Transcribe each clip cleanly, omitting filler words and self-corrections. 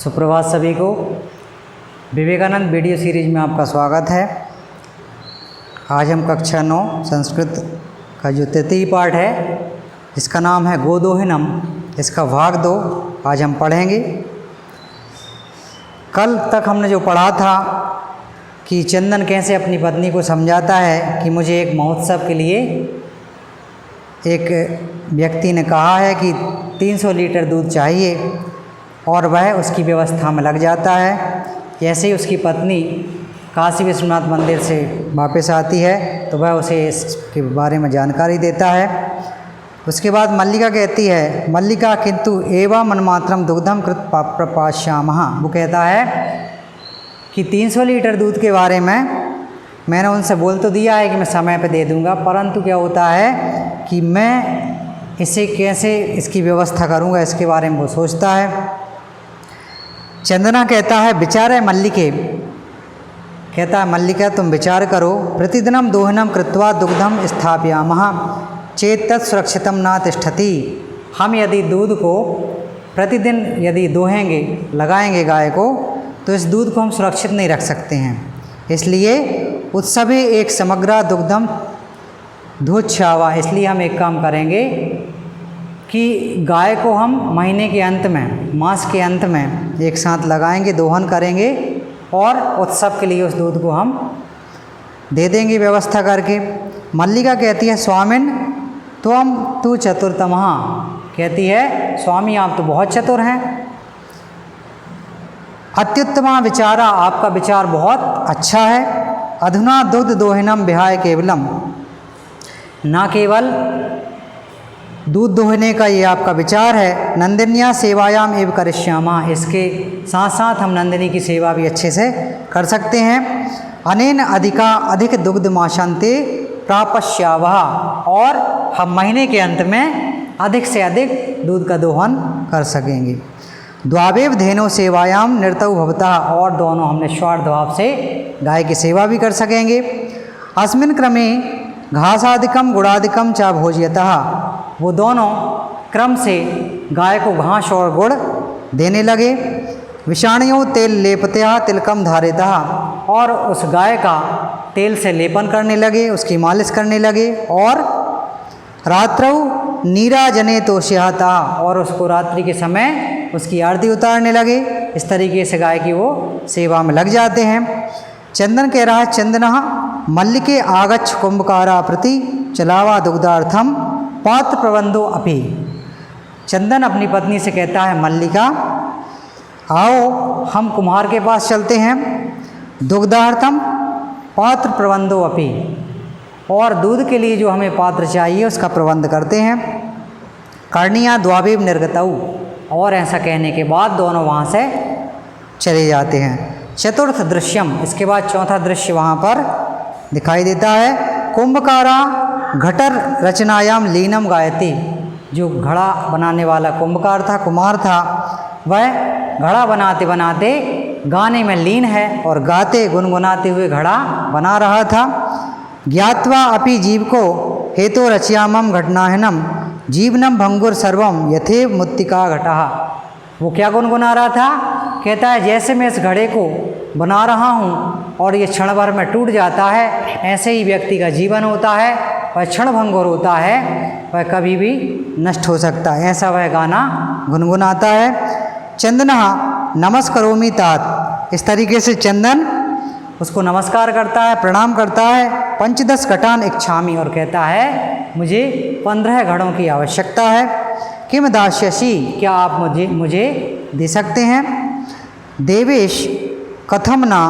सुप्रभात सभी को। विवेकानंद वीडियो सीरीज में आपका स्वागत है। आज हम कक्षा 9 संस्कृत का जो तृतीय पाठ है जिसका नाम है गोदोहिनम, इसका भाग 2 आज हम पढ़ेंगे। कल तक हमने जो पढ़ा था कि चंदन कैसे अपनी पत्नी को समझाता है कि मुझे एक महोत्सव के लिए एक व्यक्ति ने कहा है कि 300 लीटर दूध चाहिए और वह उसकी व्यवस्था में लग जाता है। जैसे ही उसकी पत्नी काशी विश्वनाथ मंदिर से वापस आती है तो वह उसे इसके बारे में जानकारी देता है। उसके बाद मल्लिका कहती है, मल्लिका किंतु एवं मनमात्रम दुग्धम कृत प्रपाश्यामः। वो कहता है कि 300 लीटर दूध के बारे में मैंने उनसे बोल तो दिया है कि मैं समय पे दे दूंगा, परंतु क्या होता है कि मैं इसे कैसे इसकी व्यवस्था करूंगा इसके बारे में वो सोचता है। चंदना कहता है विचार है मल्लिके, कहता है मल्लिका तुम विचार करो। प्रतिदिनम दोहनम कृत्वा दुग्धम स्थापयामः चेत तत् सुरक्षितम न तिष्ठति। हम यदि दूध को प्रतिदिन यदि दोहेंगे, लगाएंगे गाय को, तो इस दूध को हम सुरक्षित नहीं रख सकते हैं। इसलिए उत्सवे एक समग्र दुग्धम धूच्छावा। इसलिए हम एक काम करेंगे कि गाय को हम महीने के अंत में, मास के अंत में एक साथ लगाएंगे, दोहन करेंगे और उत्सव के लिए उस दूध को हम दे देंगे व्यवस्था करके। मल्लिका कहती है स्वामिन तू चतुरतमः, कहती है स्वामी आप तो बहुत चतुर हैं। अत्युत्तमा विचारा, आपका विचार बहुत अच्छा है। अधुना दुग्ध दोहिनम विहाय केवलम, ना केवल दूध दोहने का ये आपका विचार है, नंदिन्या सेवायाम एव करिष्यामः, इसके साथ साथ हम नंदिनी की सेवा भी अच्छे से कर सकते हैं। अनेन अधिक दुग्ध माशान्ते प्रापश्यावः, और हम महीने के अंत में अधिक से अधिक दूध का दोहन कर सकेंगे। द्वावेव धेनो सेवायाम निरतौ भवतः, और दोनों हम निस्वार्थ भाव से गाय की सेवा भी कर सकेंगे। अस्मिन् क्रमे घासादिकम गुड़ादिकम च भोज्यतः, वो दोनों क्रम से गाय को घास और गुड़ देने लगे। विषाणियों तेल लेपत्या तिलकम धारितः, और उस गाय का तेल से लेपन करने लगे, उसकी मालिश करने लगे। और रात्रौ नीराजने तोष्यतः, और उसको रात्रि के समय उसकी आरती उतारने लगे। इस तरीके से गाय की वो सेवा में लग जाते हैं। चंदन कह रहा है चंदनः मल्लिके आगच्छ कुंभकारा प्रति चलावा दुग्धार्थम पात्र प्रबंधो अपि। चंदन अपनी पत्नी से कहता है मल्लिका आओ हम कुम्हार के पास चलते हैं, दुग्धार्थम पात्र प्रबंधो अपि, और दूध के लिए जो हमें पात्र चाहिए उसका प्रबंध करते हैं। कर्णिया द्वावेव निर्गतौ, और ऐसा कहने के बाद दोनों वहाँ से चले जाते हैं। चतुर्थ दृश्यम, इसके बाद चौथा दृश्य वहाँ पर दिखाई देता है। कुंभकारा घटर रचनायाम लीनम गायति, जो घड़ा बनाने वाला कुंभकार था, कुमार था, वह घड़ा बनाते बनाते गाने में लीन है और गाते गुनगुनाते हुए घड़ा बना रहा था। ज्ञात्वा अपि जीव को हेतो रचयामम घटनाहनम जीवनम भंगुर सर्वम यथेव मुत्तिका घटः। वो क्या गुनगुना रहा था? कहता है जैसे मैं इस घड़े को बना रहा हूँ और ये क्षण भर में टूट जाता है, ऐसे ही व्यक्ति का जीवन होता है, वह क्षण भंगुर होता है, वह कभी भी नष्ट हो सकता है। ऐसा वह गाना गुनगुनाता है। चंदना नमस्करोमि तात, इस तरीके से चंदन उसको नमस्कार करता है, प्रणाम करता है। 15 घटान इच्छामि, और कहता है मुझे 15 घड़ों की आवश्यकता है। किम दास्यसि, क्या आप मुझे दे सकते हैं? देवेश कथम ना,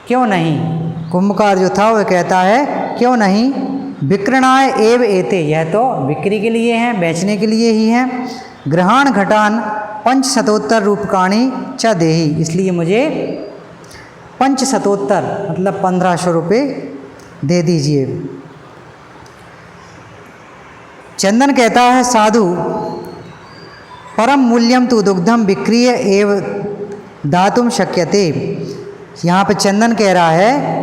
क्यों नहीं। कुंभकार जो था वह कहता है क्यों नहीं। विक्रणाय एव एते, यह तो बिक्री के लिए हैं, बेचने के लिए ही हैं। ग्रहण घटान 500 रूपकाणि च देहि, इसलिए मुझे 500 मतलब 1500 रुपये दे दीजिए। चंदन कहता है साधु परम मूल्यम तु दुग्धम विक्रिय एव दातुम शक्यते। यहाँ पे चंदन कह रहा है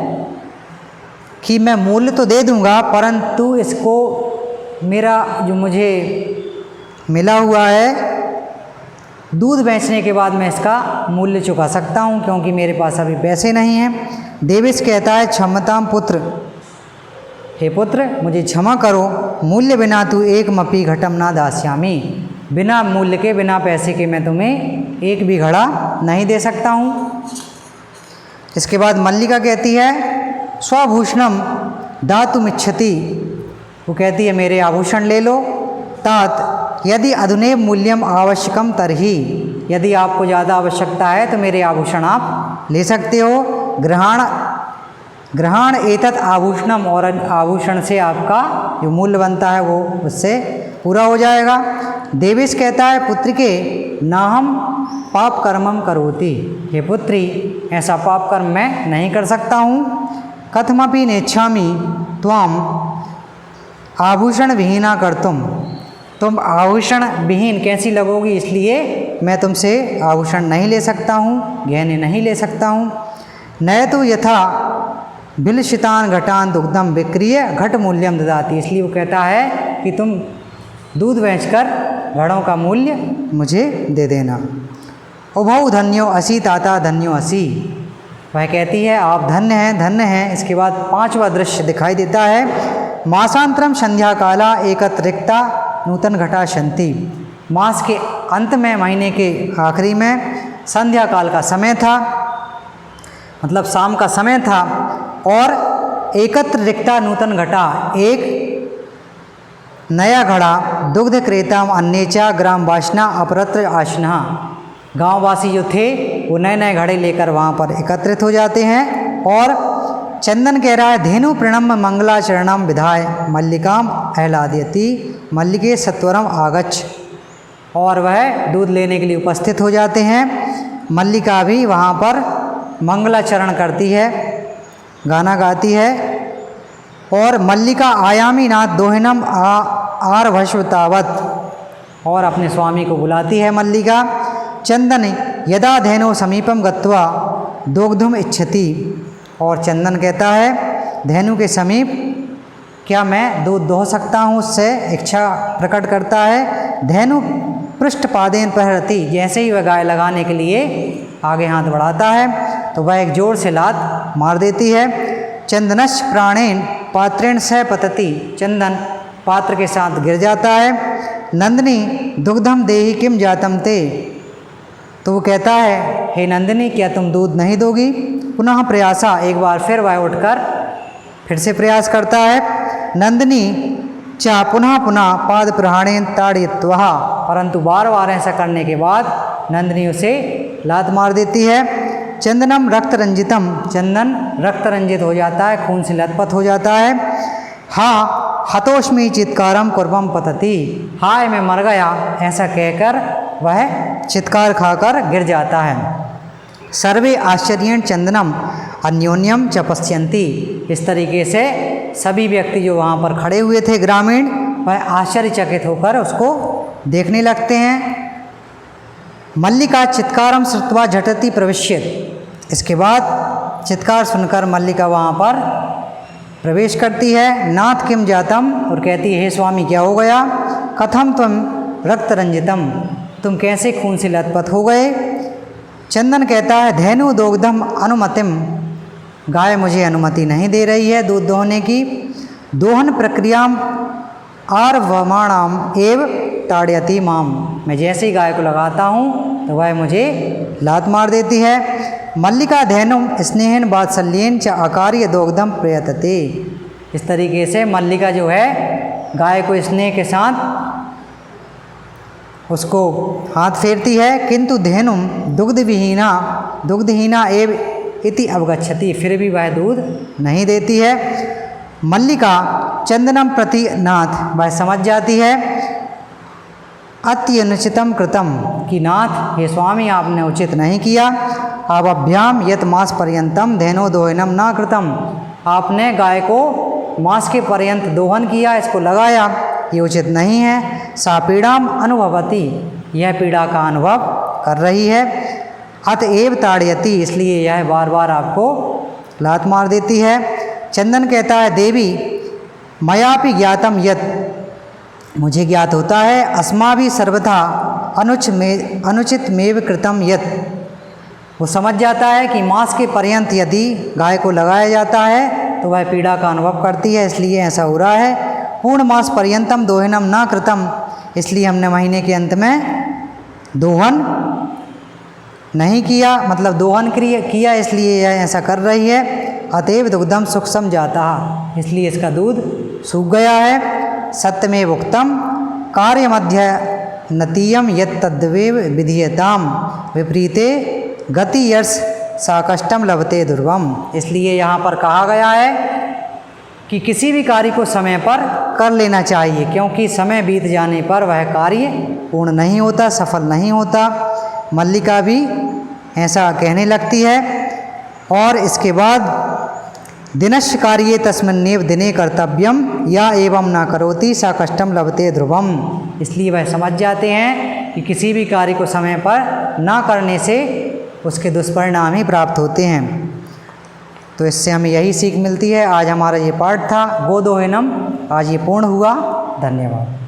कि मैं मूल्य तो दे दूंगा, परंतु इसको मेरा जो मुझे मिला हुआ है दूध बेचने के बाद मैं इसका मूल्य चुका सकता हूँ, क्योंकि मेरे पास अभी पैसे नहीं हैं। देवेश कहता है क्षमताम पुत्र, हे पुत्र मुझे क्षमा करो, मूल्य बिना तू एक मपी घटम ना दास्यामी, बिना मूल्य के बिना पैसे के मैं तुम्हें एक भी घड़ा नहीं दे सकता हूँ। इसके बाद मल्लिका कहती है स्वभूषणम दातुमिच्छति, वो कहती है मेरे आभूषण ले लो। तात यदि अधुनैव मूल्यम आवश्यकम तरही, यदि आपको ज़्यादा आवश्यकता है तो मेरे आभूषण आप ले सकते हो। ग्रहण एतत् आभूषणम, और आभूषण से आपका जो मूल्य बनता है वो उससे पूरा हो जाएगा। देवेश कहता है पुत्र के ना हम पाप कर्मम करोति, हे पुत्री ऐसा पाप कर्म मैं नहीं कर सकता हूँ। कथमपि नेच्छामि त्वाम आभूषण विहीना कर्तुम, तुम आभूषण विहीन कैसी लगोगी, इसलिए मैं तुमसे आभूषण नहीं ले सकता हूँ, गहने नहीं ले सकता हूँ। न तो यथा बिलशितान घटान दुग्धम विक्रिय घट मूल्यम ददाति, इसलिए वो कहता है कि तुम दूध बेचकर घड़ों का मूल्य मुझे दे देना। उभौ धन्यो असी ताता धन्यो असी, वह कहती है आप धन्य हैं धन्य हैं। इसके बाद 5वां दृश्य दिखाई देता है। मासांतरम संध्या काला एकत्रिक्ता नूतन घटा शंति, मास के अंत में महीने के आखिरी में संध्या काल का समय था, मतलब शाम का समय था, और एकत्र रिक्ता नूतन घटा, एक नया घड़ा दुग्ध क्रेताम अन्यचा ग्राम वासना अपरत्र आशना, गांववासी जो थे वो नए नए घड़े लेकर वहाँ पर एकत्रित हो जाते हैं। और चंदन कह रहा है धेनु प्रणम मंगलाचरणम विधाय मल्लिकाम आह्लादयति, मल्लिके सत्वरम आगच्छ, और वह दूध लेने के लिए उपस्थित हो जाते हैं। मल्लिका भी वहाँ पर मंगलाचरण करती है, गाना गाती है। और मल्लिका आयामी नाथ दोहिनम आरभस्वतावत, और अपने स्वामी को बुलाती है मल्लिका। चंदन यदा धेनो समीपम गत्वा दोग्धुम इच्छति, और चंदन कहता है धेनु के समीप क्या मैं दूध दोह सकता हूँ, उससे इच्छा प्रकट करता है। धेनु पृष्ठपादेन प्रहरति, जैसे ही वह गाय लगाने के लिए आगे हाथ बढ़ाता है तो वह एक जोर से लात मार देती है। चंदनश प्राणेन पात्रेण सह पतति, चंदन पात्र के साथ गिर जाता है। नंदिनी दुग्धम देहि किम जातम ते, तो वो कहता है हे नंदिनी क्या तुम दूध नहीं दोगी। पुनः प्रयासा, एक बार फिर वह उठकर फिर से प्रयास करता है। नंदिनी चा पुनः पुनः पाद प्रहाणेन ताड़यित्वा, परंतु बार बार ऐसा करने के बाद नंदिनी उसे लात मार देती है। चंदनम रक्त रंजितम, चंदन रक्त रंजित हो जाता है, खून से लथपथ हो जाता है। हाँ हतोष्मी चित्कारम कुर्बम पतति, हाय मैं मर गया ऐसा कहकर वह चित्कार खाकर गिर जाता है। सर्वे आश्चर्येण चंदनम अन्योन्यम च पश्यन्ति, इस तरीके से सभी व्यक्ति जो वहाँ पर खड़े हुए थे ग्रामीण, वह आश्चर्यचकित होकर उसको देखने लगते हैं। मल्लिका चित्कारम श्रुत्वा झटति प्रविश्यत, इसके बाद चित्कार सुनकर मल्लिका वहाँ पर प्रवेश करती है। नाथ किम जातम, और कहती है हे स्वामी क्या हो गया। कथम तुम रक्त रंजितम, तुम कैसे खून से लथपथ हो गए। चंदन कहता है धेनु दोग्धम अनुमतिम, गाय मुझे अनुमति नहीं दे रही है दूध दोहने की। दोहन प्रक्रियाम आर्वमाणाम एव ताड़यति माम, मैं जैसे ही गाय को लगाता हूँ तो वह मुझे लात मार देती है। मल्लिका धेनुम स्नेहन वात्सल्येन च अकार्य दोग्धम प्रयतते, इस तरीके से मल्लिका जो है गाय को स्नेह के साथ उसको हाथ फेरती है। किंतु धेनुम दुग्धहीना एव इति अवगच्छति, फिर भी वह दूध नहीं देती है। मल्लिका चंदनम प्रति नाथ, वह समझ जाती है अत्यनुचितम कृतम, कि नाथ हे स्वामी आपने उचित नहीं किया। अभ्याम यत मास पर्यंतम धेनो दोहनम ना कृतम, आपने गाय को मास के पर्यंत दोहन किया, इसको लगाया, ये उचित नहीं है। सा पीड़ाम अनुभवती, यह पीड़ा का अनुभव कर रही है। अतएव ताड़यति, इसलिए यह बार बार आपको लात मार देती है। चंदन कहता है देवी मयापि ज्ञातम यत, मुझे ज्ञात होता है अस्माभि सर्वथा अनुचित मेव कृतम यत्, वो समझ जाता है कि मास के पर्यंत यदि गाय को लगाया जाता है तो वह पीड़ा का अनुभव करती है, इसलिए ऐसा हो रहा है। पूर्ण मास पर्यंतम दोहनम न कृतम, इसलिए हमने महीने के अंत में दोहन नहीं किया, मतलब दोहन किया, इसलिए यह ऐसा कर रही है। अतएव दुग्धम सूक्ष्म जाता, इसलिए इसका दूध सूख गया है। सत्यमेव उक्तम कार्य मध्य नतीयम यत् तद्देव विधीयताम विपरीते गति यर्ष साकष्टम लभते दुर्गम, इसलिए यहाँ पर कहा गया है कि किसी भी कार्य को समय पर कर लेना चाहिए, क्योंकि समय बीत जाने पर वह कार्य पूर्ण नहीं होता, सफल नहीं होता। मल्लिका भी ऐसा कहने लगती है। और इसके बाद दिनश्य कार्ये तस्मिन्नेव दिने कर्तव्यम या एवं ना करोति सा कष्टम लभते ध्रुवम, इसलिए वह समझ जाते हैं कि किसी भी कार्य को समय पर ना करने से उसके दुष्परिणाम ही प्राप्त होते हैं। तो इससे हमें यही सीख मिलती है। आज हमारा ये पाठ था गोदोहनम, आज ये पूर्ण हुआ। धन्यवाद।